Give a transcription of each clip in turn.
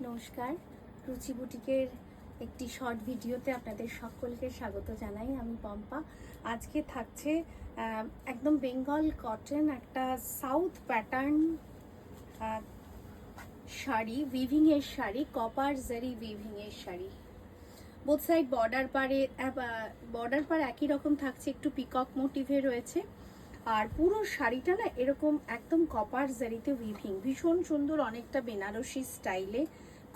নমস্কার, রুচি বুটিকের একটি শর্ট ভিডিওতে আপনাদের সকলকে স্বাগত জানাই। আমি পম্পা। আজকে থাকছে একদম বেঙ্গল কটন একটা সাউথ প্যাটার্ন শাড়ি, উইভিংয়ের শাড়ি, কপার জারি উইভিংয়ের শাড়ি। বোথ সাইড বর্ডার পার একই রকম থাকছে, একটু পিকক মোটিভে রয়েছে। আর পুরো শাড়িটা না এরকম একদম কপার জারিতে উইভিং, ভীষণ সুন্দর, অনেকটা বেনারসি স্টাইলে,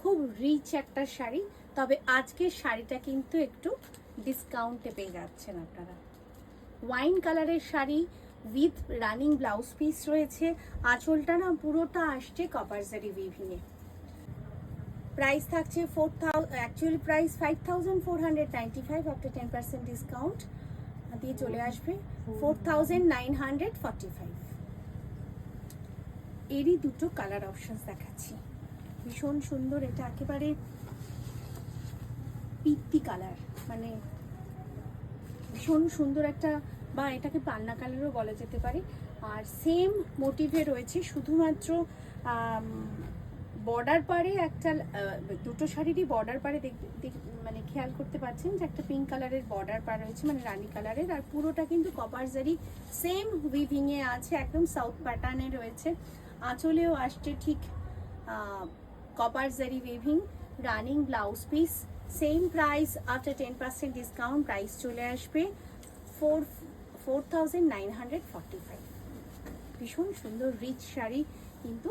খুব রিচ একটা শাড়ি। তবে আজকের শাড়িটা কিন্তু একটু ডিসকাউন্টে পেয়ে যাচ্ছেন আপনারা। ওয়াইন কালারের sari with running blouse piece রয়েছে। আঁচলটা না পুরোটা আসছে কপার জারি উইভিংয়ে। প্রাইস থাকছে অ্যাকচুয়ালি প্রাইস 5495 আফটার 10% ডিসকাউন্ট দিয়ে চলে আসবে 4945। এরই দুটো কালার অপশনস দেখাচ্ছি, ভীষণ সুন্দর। এটা একেবারে পিত্তি কালার, মানে ভীষণ সুন্দর একটা, বা এটাকে পান্না কালারও বলা যেতে পারে। আর সেম মোটিভে রয়েছে, শুধুমাত্র বর্ডার পারে একটা, দুটো শাড়িরই বর্ডার পারে মানে খেয়াল করতে পারছেন যে একটা পিঙ্ক কালারের বর্ডার পার রয়েছে, মানে রানী কালারের। আর পুরোটা কিন্তু কপার জারি সেম উইভিংয়ে আছে, একদম সাউথ প্যাটার্নে রয়েছে। আঁচলেও আসছে ঠিক কপার জারি weaving, running blouse piece. Same price after 10% discount price চলে আসবে 4945। ভীষণ সুন্দর রিচ শাড়ি কিন্তু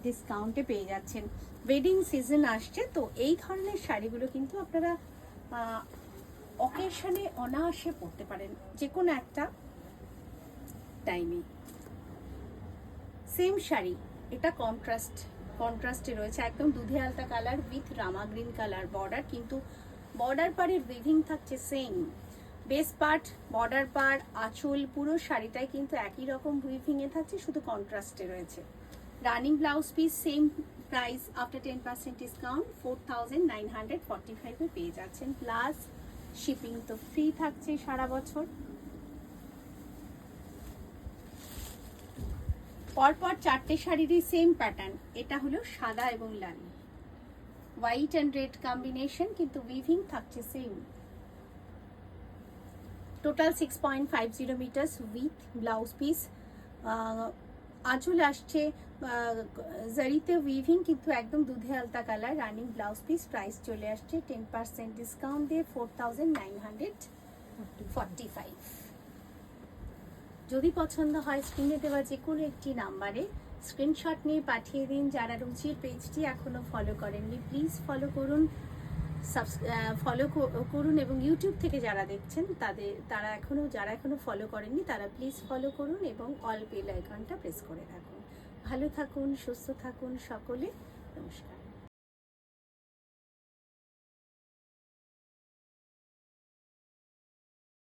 ডিসকাউন্টে পেয়ে যাচ্ছেন। ওয়েডিং সিজন আসছে, তো এই ধরনের শাড়িগুলো কিন্তু আপনারা অকেশনে অনায়াসে পরতে পারেন, যে কোনো একটা টাইমে। সেম শাড়ি, এটা কন্ট্রাস্টে রয়েছে, একদম দুধে আলতা colour with Rama green colour border, কিন্তু বর্ডার পারের উইভিং থাকছে সেম। বেস পার্ট, বর্ডার পার, আঁচল, পুরো শাড়িটাই কিন্তু একই রকম উইভিংয়ে থাকছে, শুধু কন্ট্রাস্টে রয়েছে। Running blouse piece same price after 10% discount 4945 পেয়ে যাচ্ছেন, প্লাস শিপিং তো ফ্রি থাকছে সারা বছর। পরপর চারটে শাড়িরই সেম প্যাটার্ন। এটা হলো সাদা এবং লাল, হোয়াইট অ্যান্ড রেড কম্বিনেশন, কিন্তু উইভিং থাকছে same. Total 6.50 metres with blouse piece. আঁচল আসছে জারিতে উইভিং, কিন্তু একদম দুধে আলতা colour, running blouse piece. Price চলে আসছে 10% ডিসকাউন্ট দিয়ে 4945। যদি পছন্দ হয় স্ক্রিনে দেওয়া যে কোনো একটি নাম্বারে স্ক্রিনশট নিয়ে পাঠিয়ে দিন। যারা রুচির পেজটি এখনো ফলো করেননি প্লিজ ফলো করুন, করুন, এবং ইউটিউব থেকে যারা দেখছেন যারা এখনো ফলো করেননি তারা প্লিজ ফলো করুন এবং অল বেল আইকনটা প্রেস করে রাখুন। ভালো থাকুন, সুস্থ থাকুন সকলে। নমস্কার।